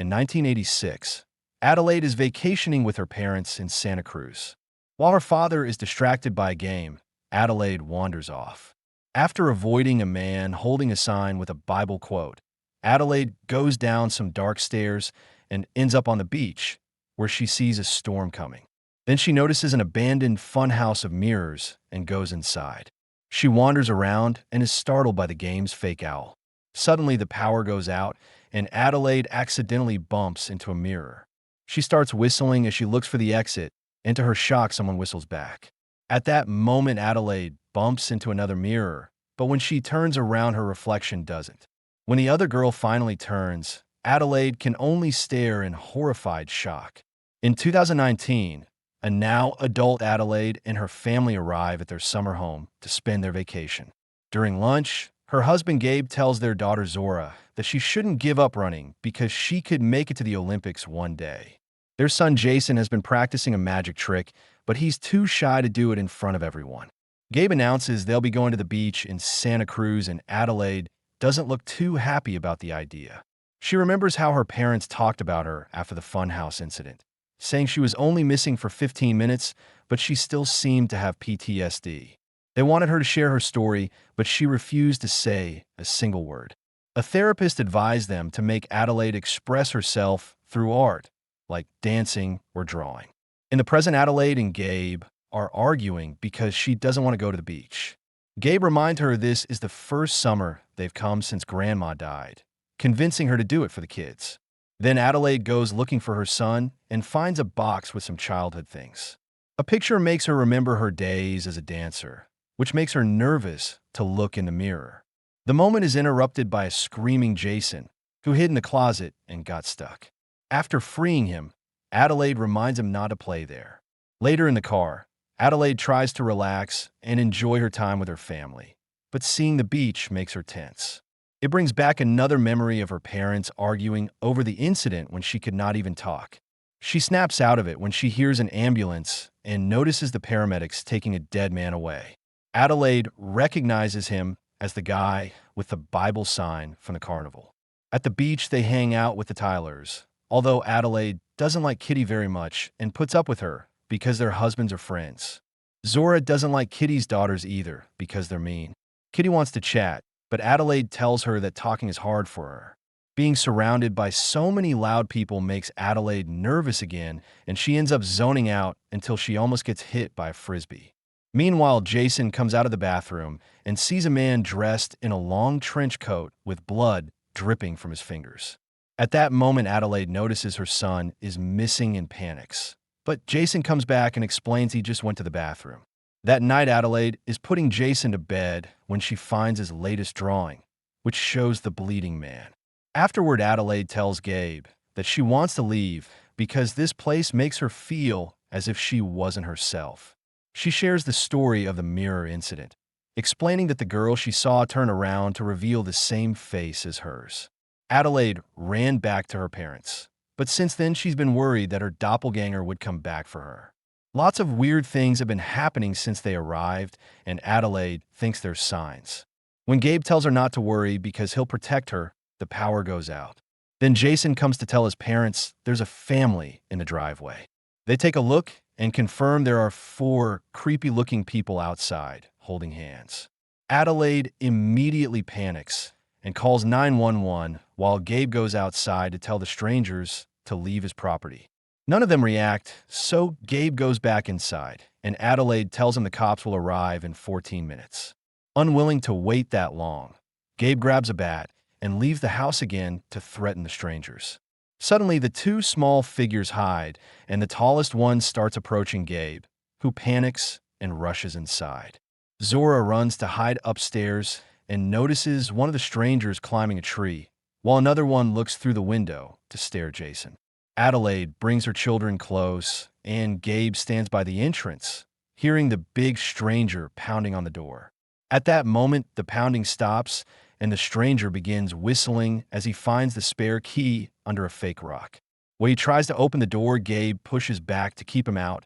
In 1986, Adelaide is vacationing with her parents in Santa Cruz. While her father is distracted by a game, Adelaide wanders off. After avoiding a man holding a sign with a Bible quote, Adelaide goes down some dark stairs and ends up on the beach, where she sees a storm coming. Then she notices an abandoned funhouse of mirrors and goes inside. She wanders around and is startled by the game's fake owl. Suddenly, the power goes out, and Adelaide accidentally bumps into a mirror. She starts whistling as she looks for the exit, and to her shock, someone whistles back. At that moment, Adelaide bumps into another mirror, but when she turns around, her reflection doesn't. When the other girl finally turns, Adelaide can only stare in horrified shock. In 2019, a now adult Adelaide and her family arrive at their summer home to spend their vacation. During lunch, her husband Gabe tells their daughter Zora that she shouldn't give up running because she could make it to the Olympics one day. Their son Jason has been practicing a magic trick, but he's too shy to do it in front of everyone. Gabe announces they'll be going to the beach in Santa Cruz, and Adelaide doesn't look too happy about the idea. She remembers how her parents talked about her after the funhouse incident, saying she was only missing for 15 minutes, but she still seemed to have PTSD. They wanted her to share her story, but she refused to say a single word. A therapist advised them to make Adelaide express herself through art, like dancing or drawing. In the present, Adelaide and Gabe are arguing because she doesn't want to go to the beach. Gabe reminds her this is the first summer they've come since Grandma died, convincing her to do it for the kids. Then Adelaide goes looking for her son and finds a box with some childhood things. A picture makes her remember her days as a dancer, which makes her nervous to look in the mirror. The moment is interrupted by a screaming Jason, who hid in the closet and got stuck. After freeing him, Adelaide reminds him not to play there. Later in the car, Adelaide tries to relax and enjoy her time with her family, but seeing the beach makes her tense. It brings back another memory of her parents arguing over the incident when she could not even talk. She snaps out of it when she hears an ambulance and notices the paramedics taking a dead man away. Adelaide recognizes him as the guy with the Bible sign from the carnival. At the beach, they hang out with the Tylers, although Adelaide doesn't like Kitty very much and puts up with her because their husbands are friends. Zora doesn't like Kitty's daughters either because they're mean. Kitty wants to chat, but Adelaide tells her that talking is hard for her. Being surrounded by so many loud people makes Adelaide nervous again, and she ends up zoning out until she almost gets hit by a frisbee. Meanwhile, Jason comes out of the bathroom and sees a man dressed in a long trench coat with blood dripping from his fingers. At that moment, Adelaide notices her son is missing and panics. But Jason comes back and explains he just went to the bathroom. That night, Adelaide is putting Jason to bed when she finds his latest drawing, which shows the bleeding man. Afterward, Adelaide tells Gabe that she wants to leave because this place makes her feel as if she wasn't herself. She shares the story of the mirror incident, explaining that the girl she saw turn around to reveal the same face as hers. Adelaide ran back to her parents, but since then she's been worried that her doppelganger would come back for her. Lots of weird things have been happening since they arrived, and Adelaide thinks there's signs. When Gabe tells her not to worry because he'll protect her, the power goes out. Then Jason comes to tell his parents there's a family in the driveway. They take a look and confirm there are 4 creepy-looking people outside, holding hands. Adelaide immediately panics and calls 911 while Gabe goes outside to tell the strangers to leave his property. None of them react, so Gabe goes back inside, and Adelaide tells him the cops will arrive in 14 minutes. Unwilling to wait that long, Gabe grabs a bat and leaves the house again to threaten the strangers. Suddenly, the 2 small figures hide, and the tallest one starts approaching Gabe, who panics and rushes inside. Zora runs to hide upstairs and notices one of the strangers climbing a tree, while another one looks through the window to stare at Jason. Adelaide brings her children close, and Gabe stands by the entrance, hearing the big stranger pounding on the door. At that moment, the pounding stops, and the stranger begins whistling as he finds the spare key under a fake rock. When he tries to open the door, Gabe pushes back to keep him out,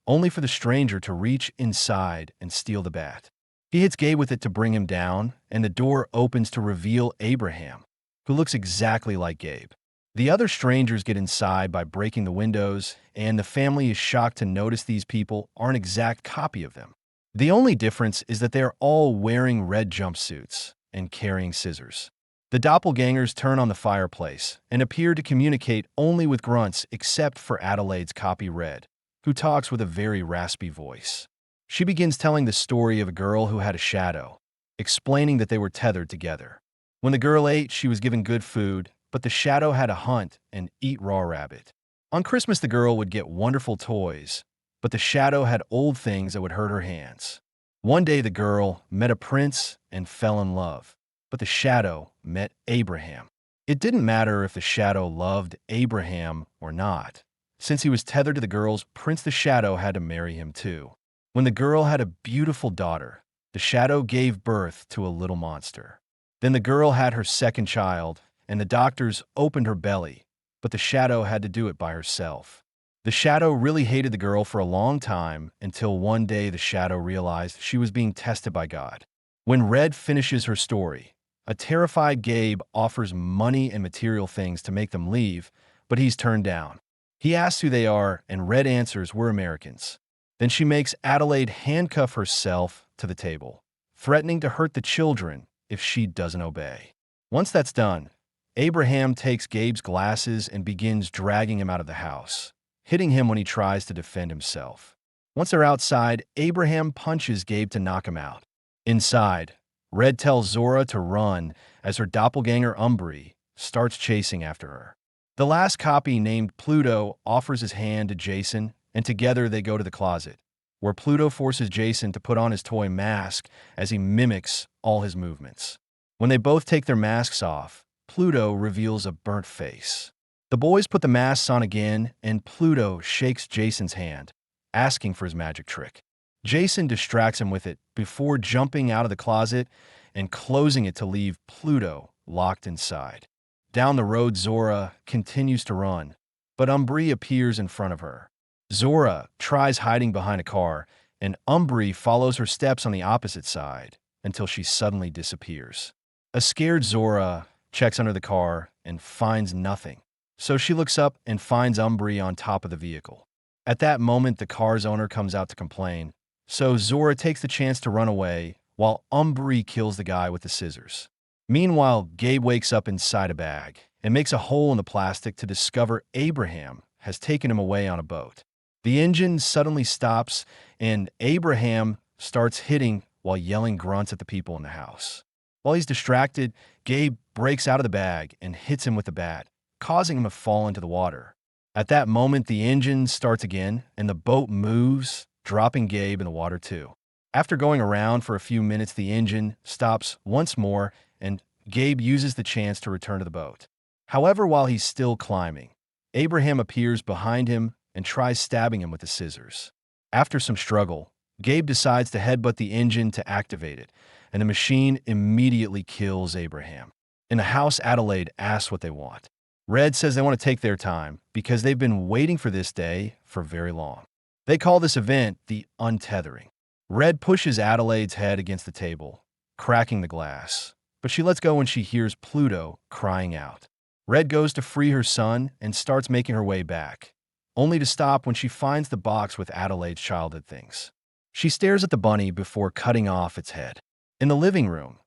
only for the stranger to reach inside and steal the bat. He hits Gabe with it to bring him down, and the door opens to reveal Abraham, who looks exactly like Gabe. The other strangers get inside by breaking the windows, and the family is shocked to notice these people are an exact copy of them. The only difference is that they are all wearing red jumpsuits and carrying scissors. The doppelgangers turn on the fireplace and appear to communicate only with grunts except for Adelaide's copy Red, who talks with a very raspy voice. She begins telling the story of a girl who had a shadow, explaining that they were tethered together. When the girl ate, she was given good food, but the shadow had to hunt and eat raw rabbit. On Christmas, the girl would get wonderful toys, but the shadow had old things that would hurt her hands. One day, the girl met a prince and fell in love, but the shadow met Abraham. It didn't matter if the shadow loved Abraham or not. Since he was tethered to the girl's prince, the shadow had to marry him too. When the girl had a beautiful daughter, the shadow gave birth to a little monster. Then the girl had her second child, and the doctors opened her belly, but the shadow had to do it by herself. The shadow really hated the girl for a long time until one day the shadow realized she was being tested by God. When Red finishes her story, a terrified Gabe offers money and material things to make them leave, but he's turned down. He asks who they are, and Red answers we're Americans. Then she makes Adelaide handcuff herself to the table, threatening to hurt the children if she doesn't obey. Once that's done, Abraham takes Gabe's glasses and begins dragging him out of the house, hitting him when he tries to defend himself. Once they're outside, Abraham punches Gabe to knock him out. Inside, Red tells Zora to run as her doppelganger Umbri starts chasing after her. The last copy, named Pluto, offers his hand to Jason, and together they go to the closet, where Pluto forces Jason to put on his toy mask as he mimics all his movements. When they both take their masks off, Pluto reveals a burnt face. The boys put the masks on again, and Pluto shakes Jason's hand, asking for his magic trick. Jason distracts him with it before jumping out of the closet and closing it to leave Pluto locked inside. Down the road, Zora continues to run, but Umbri appears in front of her. Zora tries hiding behind a car, and Umbri follows her steps on the opposite side until she suddenly disappears. A scared Zora checks under the car and finds nothing, so she looks up and finds Umbri on top of the vehicle. At that moment, the car's owner comes out to complain, so Zora takes the chance to run away while Umbri kills the guy with the scissors. Meanwhile, Gabe wakes up inside a bag and makes a hole in the plastic to discover Abraham has taken him away on a boat. The engine suddenly stops, and Abraham starts hitting while yelling grunts at the people in the house. While he's distracted, Gabe breaks out of the bag and hits him with the bat, causing him to fall into the water. At that moment, the engine starts again, and the boat moves, dropping Gabe in the water too. After going around for a few minutes, the engine stops once more, and Gabe uses the chance to return to the boat. However, while he's still climbing, Abraham appears behind him and tries stabbing him with the scissors. After some struggle, Gabe decides to headbutt the engine to activate it, and the machine immediately kills Abraham. In the house, Adelaide asks what they want. Red says they want to take their time because they've been waiting for this day for very long. They call this event the untethering. Red pushes Adelaide's head against the table, cracking the glass, but she lets go when she hears Pluto crying out. Red goes to free her son and starts making her way back, only to stop when she finds the box with Adelaide's childhood things. She stares at the bunny before cutting off its head. In the living room,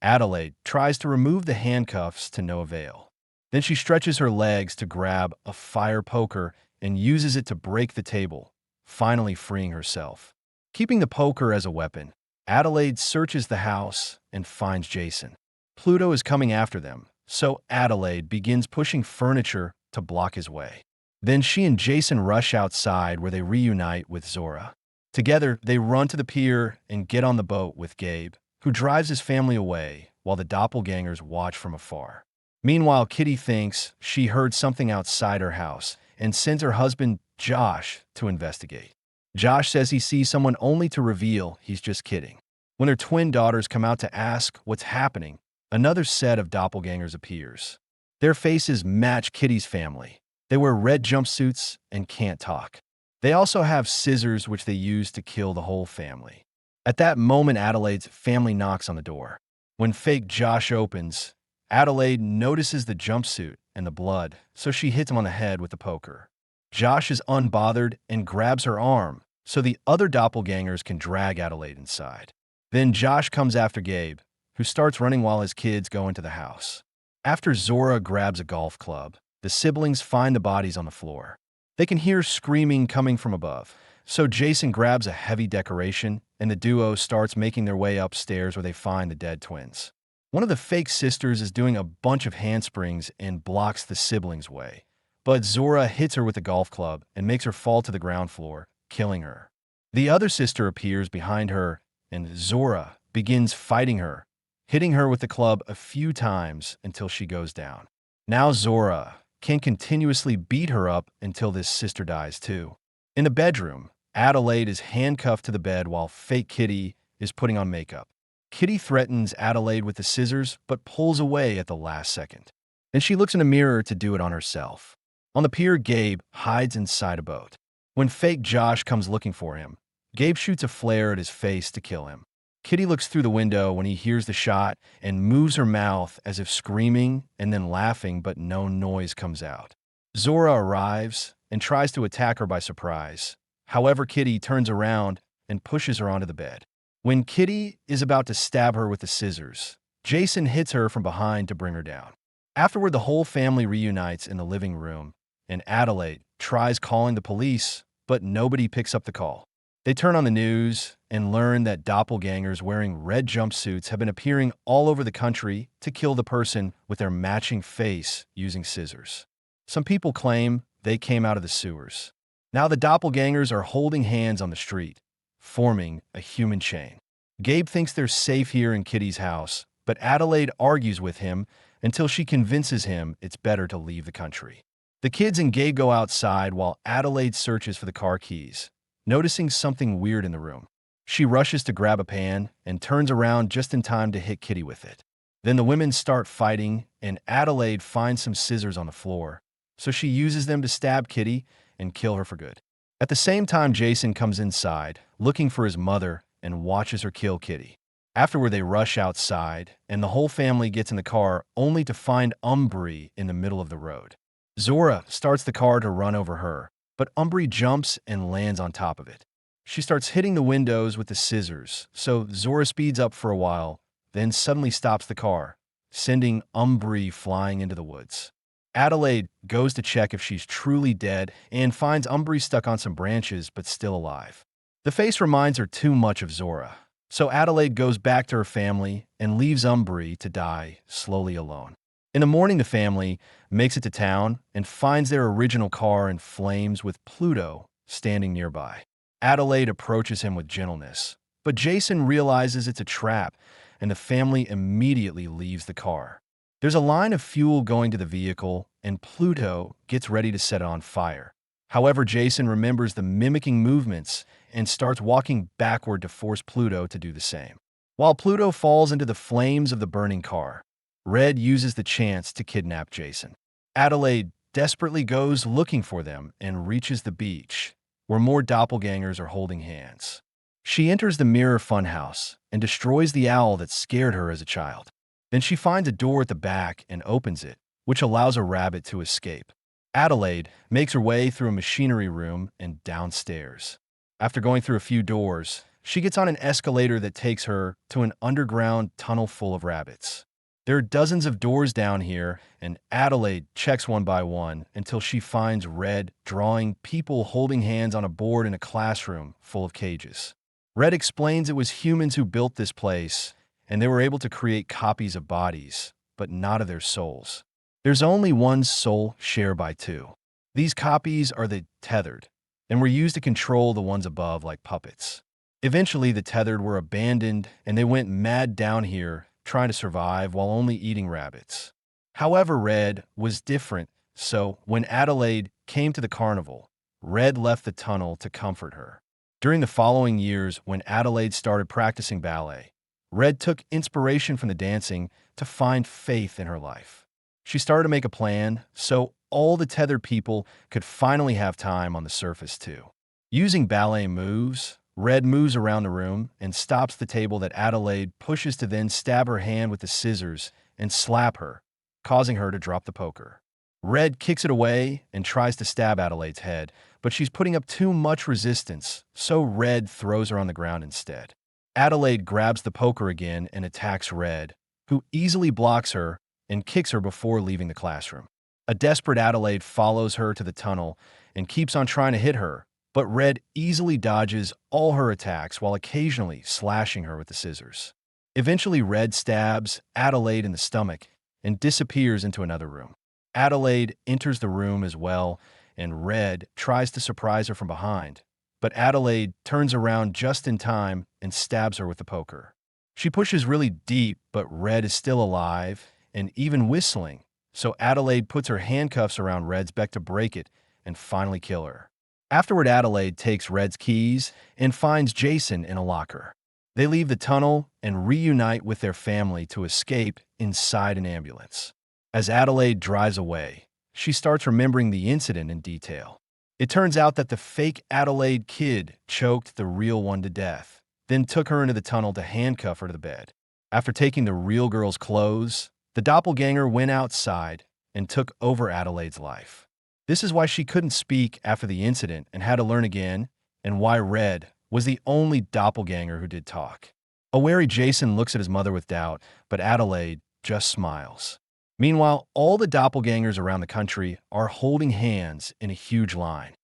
Adelaide tries to remove the handcuffs to no avail. Then she stretches her legs to grab a fire poker and uses it to break the table, finally freeing herself. Keeping the poker as a weapon, Adelaide searches the house and finds Jason. Pluto is coming after them, so Adelaide begins pushing furniture to block his way. Then she and Jason rush outside where they reunite with Zora. Together, they run to the pier and get on the boat with Gabe, who drives his family away while the doppelgangers watch from afar. Meanwhile, Kitty thinks she heard something outside her house and sends her husband, Josh, to investigate. Josh says he sees someone only to reveal he's just kidding. When their twin daughters come out to ask what's happening, another set of doppelgangers appears. Their faces match Kitty's family. They wear red jumpsuits and can't talk. They also have scissors which they use to kill the whole family. At that moment, Adelaide's family knocks on the door. When fake Josh opens, Adelaide notices the jumpsuit and the blood, so she hits him on the head with the poker. Josh is unbothered and grabs her arm, so the other doppelgangers can drag Adelaide inside. Then Josh comes after Gabe, who starts running while his kids go into the house. After Zora grabs a golf club, the siblings find the bodies on the floor. They can hear screaming coming from above, so Jason grabs a heavy decoration, and the duo starts making their way upstairs where they find the dead twins. One of the fake sisters is doing a bunch of handsprings and blocks the siblings' way, but Zora hits her with a golf club and makes her fall to the ground floor, killing her. The other sister appears behind her, and Zora begins fighting her, hitting her with the club a few times until she goes down. Now Zora can continuously beat her up until this sister dies too. In the bedroom, Adelaide is handcuffed to the bed while fake Kitty is putting on makeup. Kitty threatens Adelaide with the scissors but pulls away at the last second. Then she looks in a mirror to do it on herself. On the pier, Gabe hides inside a boat. When fake Josh comes looking for him, Gabe shoots a flare at his face to kill him. Kitty looks through the window when he hears the shot and moves her mouth as if screaming and then laughing, but no noise comes out. Zora arrives and tries to attack her by surprise. However, Kitty turns around and pushes her onto the bed. When Kitty is about to stab her with the scissors, Jason hits her from behind to bring her down. Afterward, the whole family reunites in the living room, and Adelaide tries calling the police, but nobody picks up the call. They turn on the news and learn that doppelgangers wearing red jumpsuits have been appearing all over the country to kill the person with their matching face using scissors. Some people claim they came out of the sewers. Now the doppelgangers are holding hands on the street, forming a human chain. Gabe thinks they're safe here in Kitty's house, but Adelaide argues with him until she convinces him it's better to leave the country. The kids and Gabe go outside while Adelaide searches for the car keys, noticing something weird in the room. She rushes to grab a pan and turns around just in time to hit Kitty with it. Then the women start fighting, and Adelaide finds some scissors on the floor, so she uses them to stab Kitty and kill her for good. At the same time, Jason comes inside, looking for his mother, and watches her kill Kitty. Afterward, they rush outside, and the whole family gets in the car only to find Umbri in the middle of the road. Zora starts the car to run over her, but Umbri jumps and lands on top of it. She starts hitting the windows with the scissors, so Zora speeds up for a while, then suddenly stops the car, sending Umbri flying into the woods. Adelaide goes to check if she's truly dead and finds Umbri stuck on some branches but still alive. The face reminds her too much of Zora, so Adelaide goes back to her family and leaves Umbri to die slowly alone. In the morning, the family makes it to town and finds their original car in flames with Pluto standing nearby. Adelaide approaches him with gentleness, but Jason realizes it's a trap, and the family immediately leaves the car. There's a line of fuel going to the vehicle, and Pluto gets ready to set it on fire. However, Jason remembers the mimicking movements and starts walking backward to force Pluto to do the same. While Pluto falls into the flames of the burning car, Red uses the chance to kidnap Jason. Adelaide desperately goes looking for them and reaches the beach, where more doppelgangers are holding hands. She enters the Mirror Funhouse and destroys the owl that scared her as a child. Then she finds a door at the back and opens it, which allows a rabbit to escape. Adelaide makes her way through a machinery room and downstairs. After going through a few doors, she gets on an escalator that takes her to an underground tunnel full of rabbits. There are dozens of doors down here, and Adelaide checks one by one until she finds Red drawing people holding hands on a board in a classroom full of cages. Red explains it was humans who built this place, and they were able to create copies of bodies, but not of their souls. There's only one soul shared by two. These copies are the tethered, and were used to control the ones above like puppets. Eventually, the tethered were abandoned, and they went mad down here, trying to survive while only eating rabbits. However, Red was different, so when Adelaide came to the carnival, Red left the tunnel to comfort her. During the following years, when Adelaide started practicing ballet, Red took inspiration from the dancing to find faith in her life. She started to make a plan so all the tethered people could finally have time on the surface too. Using ballet moves, Red moves around the room and stops the table that Adelaide pushes to then stab her hand with the scissors and slap her, causing her to drop the poker. Red kicks it away and tries to stab Adelaide's head, but she's putting up too much resistance, so Red throws her on the ground instead. Adelaide grabs the poker again and attacks Red, who easily blocks her and kicks her before leaving the classroom. A desperate Adelaide follows her to the tunnel and keeps on trying to hit her, but Red easily dodges all her attacks while occasionally slashing her with the scissors. Eventually, Red stabs Adelaide in the stomach and disappears into another room. Adelaide enters the room as well, and Red tries to surprise her from behind, but Adelaide turns around just in time and stabs her with the poker. She pushes really deep, but Red is still alive and even whistling, so Adelaide puts her handcuffs around Red's neck to break it and finally kill her. Afterward, Adelaide takes Red's keys and finds Jason in a locker. They leave the tunnel and reunite with their family to escape inside an ambulance. As Adelaide drives away, she starts remembering the incident in detail. It turns out that the fake Adelaide kid choked the real one to death, then took her into the tunnel to handcuff her to the bed. After taking the real girl's clothes, the doppelganger went outside and took over Adelaide's life. This is why she couldn't speak after the incident and had to learn again, and why Red was the only doppelganger who did talk. A wary Jason looks at his mother with doubt, but Adelaide just smiles. Meanwhile, all the doppelgangers around the country are holding hands in a huge line.